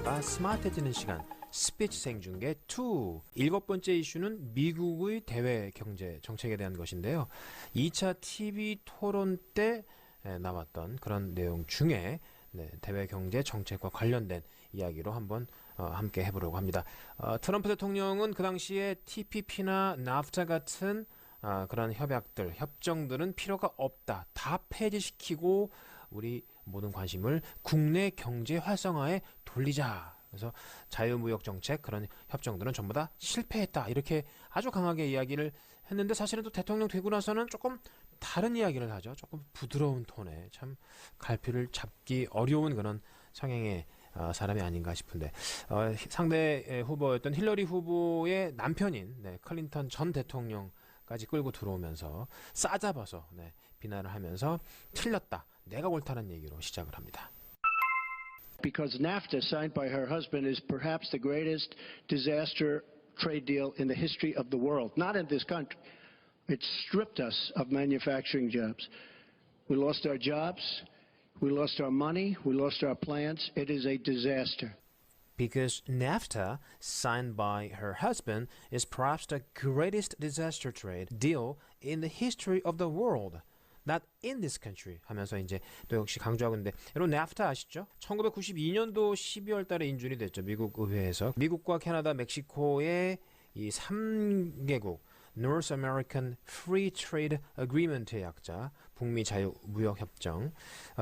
우리나라가 스마트해지는 시간 스피치 생중계 2 일곱 번째 이슈는 미국의 대외 경제 정책에 대한 것인데요. 2차 TV 토론 때 나왔던 그런 내용 중에 대외 경제 정책과 관련된 이야기로 한번 함께 해보려고 합니다. 트럼프 대통령은 그 당시에 TPP나 NAFTA 같은 그런 협정들은 필요가 없다. 다 폐지시키고 우리 모든 관심을 국내 경제 활성화에 돌리자. 그래서 자유무역 정책 그런 협정들은 전부 다 실패했다. 이렇게 아주 강하게 이야기를 했는데 사실은 또 대통령 되고 나서는 조금 다른 이야기를 하죠. 조금 부드러운 톤에 참 갈피를 잡기 어려운 그런 성향의 사람이 아닌가 싶은데 상대 후보였던 힐러리 후보의 남편인 클린턴 전 대통령까지 끌고 들어오면서 싸잡아서 비난을 하면서 틀렸다. 내가 옳다는 얘기로 시작을 합니다. Because NAFTA, signed by her husband, is perhaps the greatest disaster trade deal in the history of the world. Not in this country. It stripped us of manufacturing jobs. We lost our jobs. We lost our money. We lost our plants. It is a disaster. Because NAFTA, signed by her husband, is perhaps the greatest disaster trade deal in the history of the world. Not in this country 하면서 이제 또 역시 강조하고 있는데 여러분 NAFTA 아시죠? 1992년도 12월 달에 인준이 됐죠. 미국 의회에서. 미국과 캐나다, 멕시코의 이 3개국 North American Free Trade Agreement의 약자 북미 자유무역협정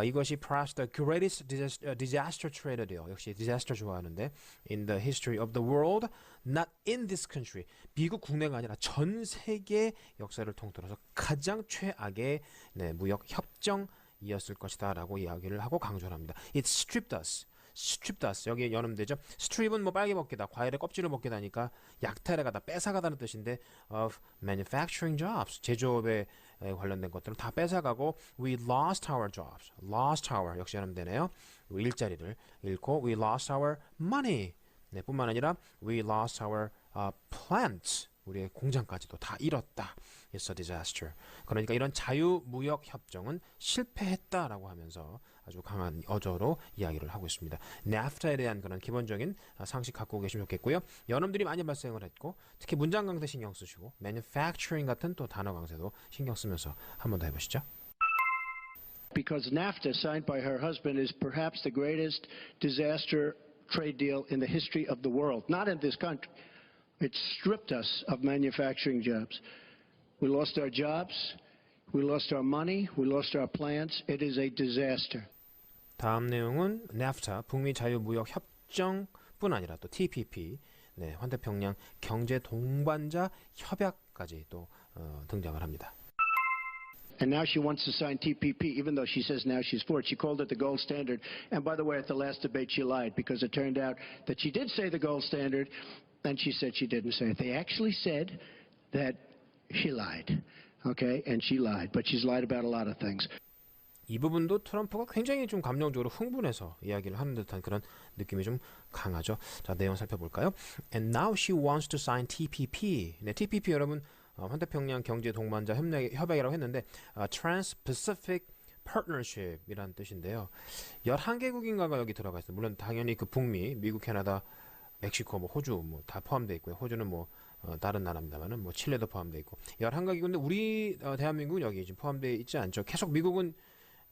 이것이 perhaps the greatest disaster trade deal 역시 disaster 좋아하는데 in the history of the world not in this country 미국 국내가 아니라 전 세계 역사를 통틀어서 가장 최악의 무역협정이었을 것이다 라고 이야기를 하고 강조를 합니다. It stripped us stripped us 여기 연음되죠. strip은 뭐 빨개 벗기다 과일의 껍질을 벗기다니까 약탈해가다 뺏어가다는 뜻인데 of manufacturing jobs 제조업에 관련된 것들을 다 뺏어가고 we lost our jobs lost our 역시 연음되네요. 일자리를 잃고 we lost our money 뿐만 아니라 we lost our plants 우리의 공장까지도 다 잃었다. It's a disaster. 그러니까 이런 자유무역 협정은 실패했다라고 하면서 아주 강한 어조로 이야기를 하고 있습니다. NAFTA에 대한 그런 기본적인 상식 갖고 계시면 좋겠고요. 연음들이 많이 발생을 했고 특히 문장 강세 신경 쓰시고 manufacturing 같은 또 단어 강세도 신경 쓰면서 한 번 더 해보시죠. Because NAFTA, signed by her husband, is perhaps the greatest disaster trade deal in the history of the world. Not in this country. It stripped us of manufacturing jobs. We lost our jobs. We lost our money. We lost our plants. It is a disaster. 다음 내용은 NAFTA, 북미 자유무역 협정뿐 아니라 또 TPP, 환태평양 경제 동반자 협약까지 또 등장을 합니다. And now she wants to sign TPP, even though she says now she's for it. She called it the gold standard. And by the way, at the last debate, she lied because it turned out that she did say the gold standard, and she said she didn't say it. They actually said that she lied, okay? And she lied, but she's lied about a lot of things. 이 부분도 트럼프가 굉장히 좀 감정적으로 흥분해서 이야기를 하는 듯한 그런 느낌이 좀 강하죠. 자, 내용 살펴볼까요? And now she wants to sign TPP. TPP 여러분 환태평양 경제 동반자 협약이라고 했는데 Trans-Pacific Partnership이라는 뜻인데요. 11개국인가가 여기 들어가 있어요. 물론 당연히 그 북미, 미국, 캐나다, 멕시코, 호주 다 포함되어 있고요. 호주는 다른 나라입니다만은 칠레도 포함되어 있고 11개국인데 우리 대한민국은 여기 지금 포함되어 있지 않죠. 계속 미국은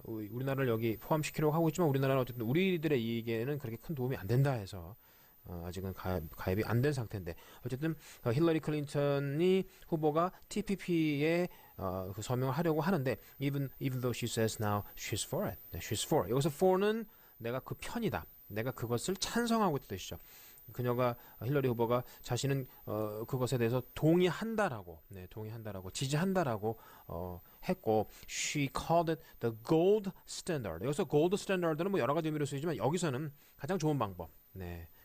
우리나라를 여기 포함시키려고 하고 있지만 우리나라는 어쨌든 우리들의 이익에는 그렇게 큰 도움이 안 된다 해서 아직은 가입이 안 된 상태인데 어쨌든 힐러리 클린턴이 후보가 TPP에 그 서명을 하려고 하는데 even though she says now she's for it. she's for. 여기서 for는 내가 그 편이다. 내가 그것을 찬성하고 있다는 뜻이죠. 그녀가 힐러리 후보가 자신은 그것에 대해서 동의한다라고 지지한다라고 했고 she called it the gold standard. 여기서 gold standard는 여러 가지 의미로 쓰이지만 여기서는 가장 좋은 방법,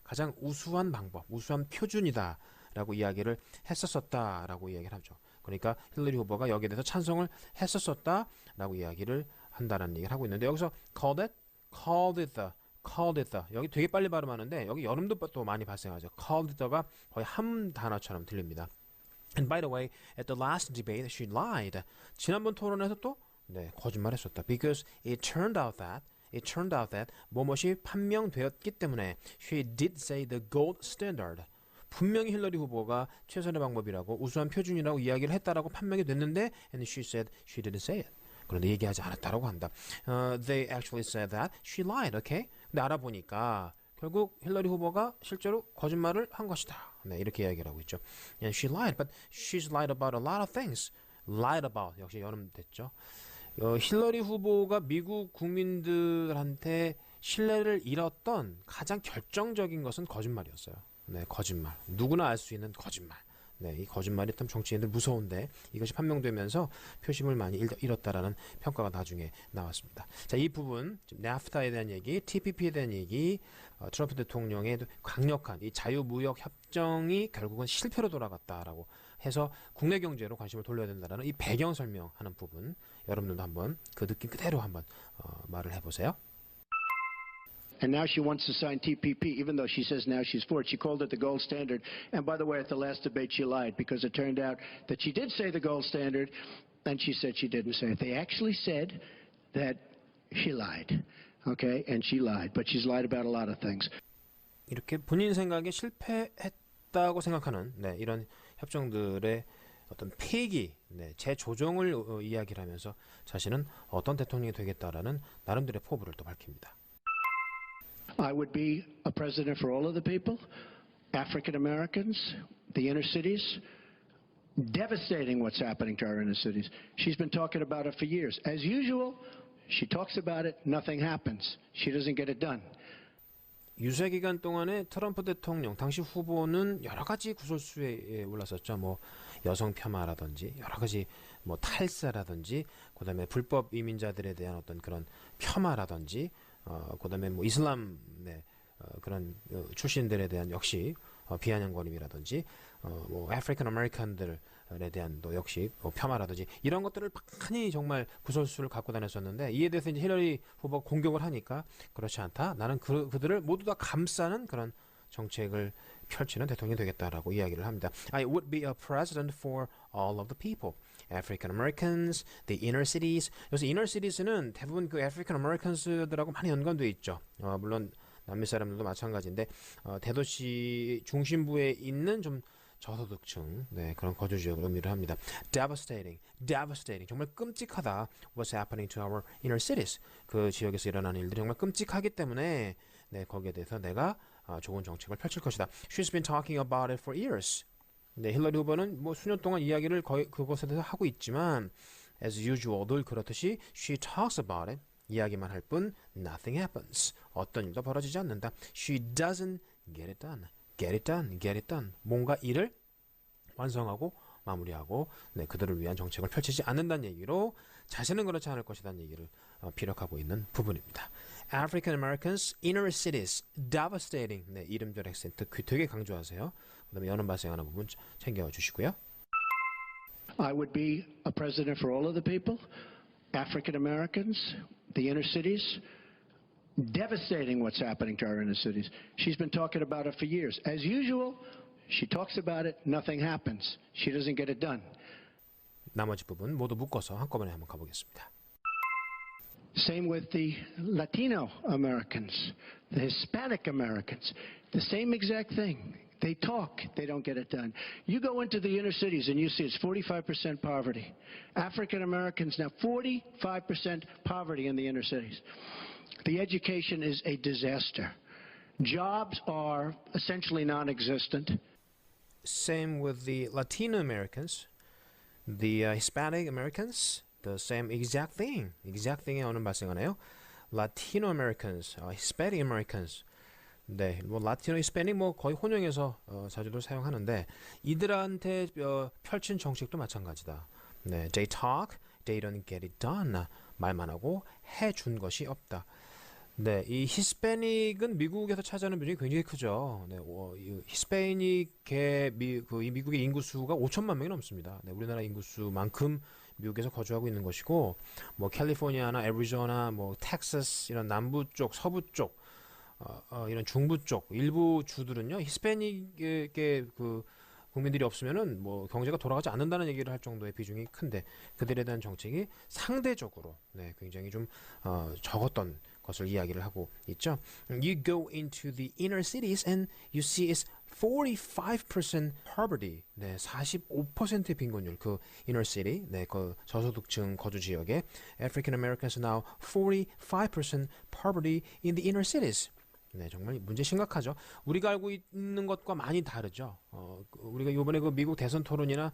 가장 우수한 방법, 우수한 표준이다라고 이야기를 했었었다라고 이야기를 하죠. 그러니까 힐러리 후보가 여기에 대해서 찬성을 했었었다라고 이야기를 한다는 얘기를 하고 있는데 여기서 called it the 여기 되게 빨리 발음하는데 여기 여름도 또 많이 발생하죠. called the가 거의 한 단어처럼 들립니다. And by the way, at the last debate, she lied. 지난번 토론에서 또 거짓말했었다. Because it turned out that it turned out that 뭐뭇이 판명되었기 때문에 she did say the gold standard. 분명히 힐러리 후보가 최선의 방법이라고 우수한 표준이라고 이야기를 했다라고 판명이 됐는데 and she said she didn't say it. 그런데 얘기하지 않았다라고 한다. They actually said that she lied. Okay? 근데 알아보니까 결국 힐러리 후보가 실제로 거짓말을 한 것이다. 네, 이렇게 이야기를 하고 있죠. And she lied, but she's lied about a lot of things. Lied about 역시 여름 됐죠. 힐러리 후보가 미국 국민들한테 신뢰를 잃었던 가장 결정적인 것은 거짓말이었어요. 네, 거짓말. 누구나 알 수 있는 거짓말. 네, 이 거짓말이 참 정치인들 무서운데 이것이 판명되면서 표심을 많이 잃었다라는 평가가 나중에 나왔습니다. 자, 이 부분 NAFTA에 대한 얘기, TPP에 대한 얘기, 트럼프 대통령의 강력한 이 자유무역 협정이 결국은 실패로 돌아갔다라고 해서 국내 경제로 관심을 돌려야 된다라는 이 배경 설명하는 부분 여러분들도 한번 그 느낌 그대로 한번 말을 해보세요. And now she wants to sign TPP, even though she says now she's for it. She called it the gold standard. And by the way, at the last debate, she lied because it turned out that she did say the gold standard, and she said she didn't say it. They actually said that she lied, okay? And she lied, but she's lied about a lot of things. 이렇게 본인 생각에 실패했다고 생각하는 이런 협정들의 어떤 폐기, 재조정을 이야기를 하면서 자신은 어떤 대통령이 되겠다라는 나름대로의 포부를 또 밝힙니다. I would be a president for all of the people, African Americans, the inner cities. Devastating what's happening to our inner cities. She's been talking about it for years. As usual, she talks about it, nothing happens. She doesn't get it done. 유세 기간 동안에 트럼프 대통령 당시 후보는 여러 가지 구설수에 올랐었죠. 뭐 여성 폄하라든지 여러 가지 뭐 탈세라든지 그다음에 불법 이민자들에 대한 어떤 그런 폄하라든지 그다음에 뭐 이슬람 그런 출신들에 대한 역시 비아냥거림이라든지 뭐 아프리칸 아메리칸들에 대한 또 역시 폄하라든지 이런 것들을 많이 정말 구설수를 갖고 다녔었는데 이에 대해서 이제 힐러리 후보가 공격을 하니까 그렇지 않다. 나는 그들을 모두 다 감싸는 그런 정책을 펼치는 대통령이 되겠다라고 이야기를 합니다. I would be a president for all of the people. African Americans, the inner cities. 여기서 inner cities는 대부분 그 African Americans들하고 많이 연관돼 있죠. 물론 남미 사람들도 마찬가지인데 대도시 중심부에 있는 좀 저소득층 그런 거주 지역을 의미를 합니다. Devastating, 정말 끔찍하다. What's happening to our inner cities? 그 지역에서 일어나는 일들이 정말 끔찍하기 때문에 거기에 대해서 내가 좋은 정책을 펼칠 것이다. She's been talking about it for years. 힐러리 후보는 뭐 수년 동안 이야기를 거의 그것에 대해서 하고 있지만 as usual 늘 그렇듯이 she talks about it. 이야기만 할 뿐 nothing happens. 어떤 일도 벌어지지 않는다. She doesn't get it done. get it done. 뭔가 일을 완성하고 마무리하고 그들을 위한 정책을 펼치지 않는다는 얘기로 자신은 그렇지 않을 것이라는 얘기를 피력하고 있는 부분입니다. African Americans, inner cities, devastating. 이름절 액센트 되게 강조하세요. 그다음에 연음 발생하는 부분 챙겨주시고요. I would be a president for all of the people, African Americans, the inner cities. Devastating what's happening to our inner cities. She's been talking about it for years. As usual, she talks about it, nothing happens. She doesn't get it done. 나머지 부분 모두 묶어서 한꺼번에 한번 가보겠습니다. Same with the Latino Americans, the Hispanic Americans. The same exact thing. They talk, they don't get it done. You go into the inner cities and you see it's 45% poverty. African Americans now 45% poverty in the inner cities. The education is a disaster. Jobs are essentially non-existent. Same with the Latino Americans, the Hispanic Americans, the same exact thing. exact thing에 오는 발생하네요. Latino Americans, Hispanic Americans. 뭐 라티노, 히스패닉 뭐 거의 혼용해서 자주도 사용하는데 이들한테 펼친 정책도 마찬가지다. They talk, they don't get it done. 말만 하고 해준 것이 없다. 이 히스패닉은 미국에서 차지하는 비중이 굉장히 크죠. 히스패닉의 미국의 인구수가 5천만 명이 넘습니다. 우리나라 인구수만큼 미국에서 거주하고 있는 것이고, 뭐 캘리포니아나 애리조나, 뭐 텍사스 이런 남부 쪽, 서부 쪽, 이런 중부 쪽 일부 주들은요 히스패닉의 그 국민들이 없으면은 뭐 경제가 돌아가지 않는다는 얘기를 할 정도의 비중이 큰데 그들에 대한 정책이 상대적으로 굉장히 좀 적었던 것을 이야기를 하고 있죠. You go into the inner cities and you see it's 45% poverty. 네, 45%의 빈곤율. 그 inner city, 네, 그 저소득층 거주 지역에 African Americans now 45% poverty in the inner cities. 네, 정말 문제 심각하죠. 우리가 알고 있는 것과 많이 다르죠. 우리가 이번에 그 미국 대선 토론이나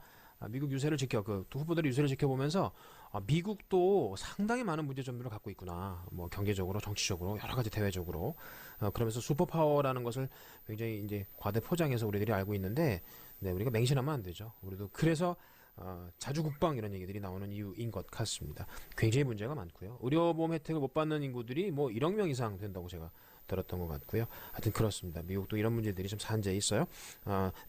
미국 유세를 그 두 후보들의 유세를 지켜보면서 미국도 상당히 많은 문제점들을 갖고 있구나. 뭐 경제적으로, 정치적으로, 여러 가지 대외적으로. 그러면서 슈퍼파워라는 것을 굉장히 이제 과대 포장해서 우리들이 알고 있는데, 네, 우리가 맹신하면 안 되죠. 우리도 그래서 자주 국방 이런 얘기들이 나오는 이유인 것 같습니다. 굉장히 문제가 많고요. 의료보험 혜택을 못 받는 인구들이 뭐 1억 명 이상 된다고 제가 들었던 것 같고요. 하여튼 그렇습니다. 미국도 이런 문제들이 좀 산재해 있어요.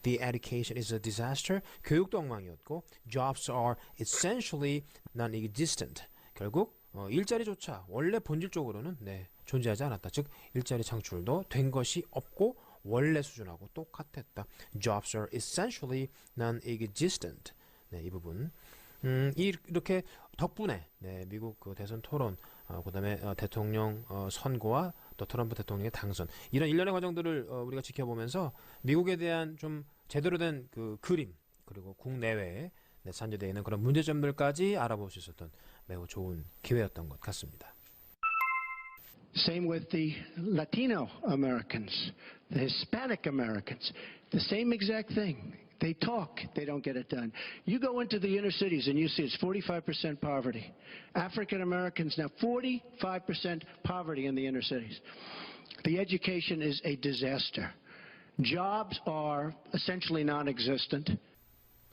The education is a disaster. 교육도 엉망이었고, jobs are essentially non-existent. 결국 일자리조차 원래 본질적으로는 네, 존재하지 않았다. 즉 일자리 창출도 된 것이 없고 원래 수준하고 똑같았다. Jobs are essentially non-existent. 네, 이 부분. 이렇게 덕분에 네, 미국 그 대선 토론, 그다음에 대통령 선거와 또 트럼프 대통령의 당선 이런 일련의 과정들을 우리가 지켜보면서 미국에 대한 좀 제대로 된 그 그림 그리고 국내외에 네, 산재되어 있는 그런 문제점들까지 알아볼 수 있었던 매우 좋은 기회였던 것 같습니다. Same with the Latino Americans, the Hispanic Americans, the same exact thing. They talk, they don't get it done. You go into the inner cities and you see it's 45% poverty. African Americans now 45% poverty in the inner cities. The education is a disaster. Jobs are essentially non-existent.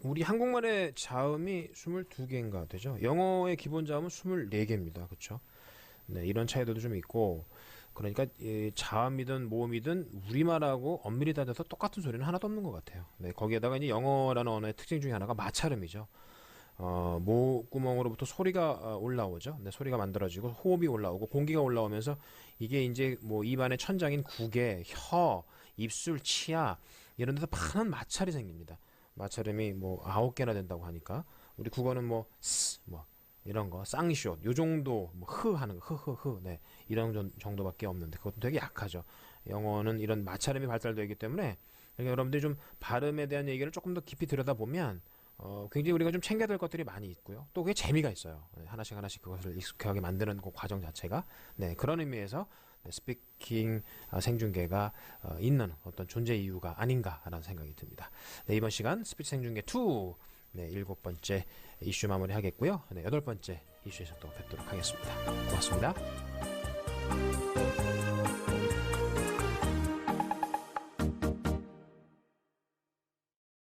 우리 한국말의 자음이 22개인가 되죠. 영어의 기본 자음은 24개입니다. 그렇죠? 네, 이런 차이도 좀 있고 그러니까 자음이든 모음이든 우리말하고 엄밀히 따져서 똑같은 소리는 하나도 없는 것 같아요. 네, 거기에다가 이제 영어라는 언어의 특징 중에 하나가 마찰음이죠. 목구멍으로부터 소리가 올라오죠. 네, 소리가 만들어지고 호흡이 올라오고 공기가 올라오면서 이게 이제 뭐 입안의 천장인 구개, 혀, 입술, 치아 이런 데서 파란 마찰이 생깁니다. 마찰음이 뭐 9개나 된다고 하니까 우리 국어는 뭐 이런 거 쌍쇼 요 정도 뭐 흐 하는 거 흐흐흐 네 이런 정도밖에 없는데 그것도 되게 약하죠. 영어는 이런 마찰음이 발달되어 있기 때문에 그러니까 여러분들이 좀 발음에 대한 얘기를 조금 더 깊이 들여다보면 굉장히 우리가 좀 챙겨야 될 것들이 많이 있고요. 또 그게 재미가 있어요. 네, 하나씩 그것을 익숙하게 만드는 그 과정 자체가 네, 그런 의미에서 네, 스피킹 생중계가 있는 어떤 존재 이유가 아닌가라는 생각이 듭니다. 네, 이번 시간 스피치 생중계 2 네, 7번째 이슈 마무리하겠고요. 네, 8번째 이슈에서 또 뵙도록 하겠습니다. 고맙습니다.